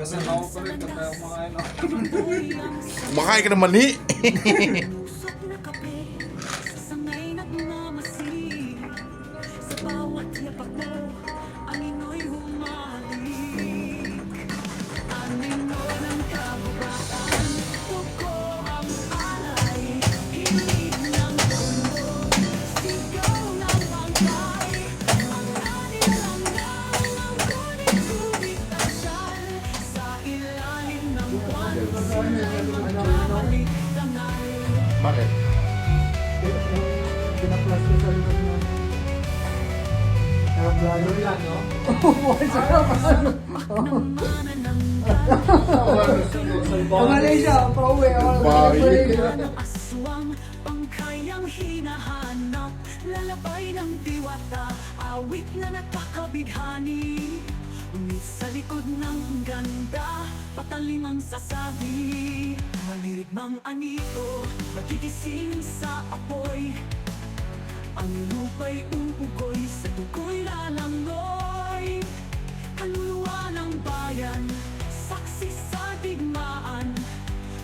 Kasi ako pa rin, kaya kumakain ako. Kumakain ka ng mani. Bakit? Pinaplas ko sa likod na. Nakablalo lang, no? Buhay sa kapano. Kamali siya, pauwi. Aswang, pangkayang hinahanap, lalabay ng diwata, awit na nakakabighani. Ngunit sa likod ng ganda, patalim ang sasabi. Malirig mang anito, magigising sa apoy. Ang lupa'y umugoy, sa tukoy lalangoy. Kaluluwa ng bayan, saksi sa digmaan.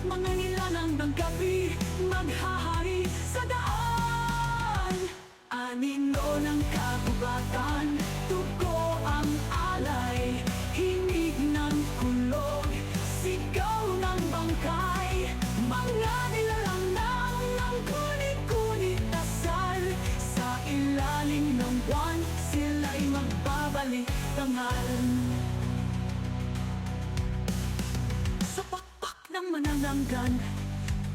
Mga nilalang ng gabi, maghahari sa daan. Anino ng kagubatan, tugo ang alay. Hinig ng kulog, sigaw ng bangkay. Mga nilalang ng kunit-kunit dasal. Sa ilalim ng buwan, sila'y magbabalik tangal. Sa pakpak ng manananggan,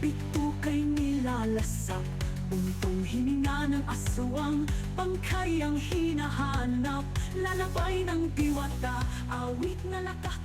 pito kay nilalasap. Untong hininga ng aswang, pangkayang hinahanap. Lalabay ng diwata, awit na lakas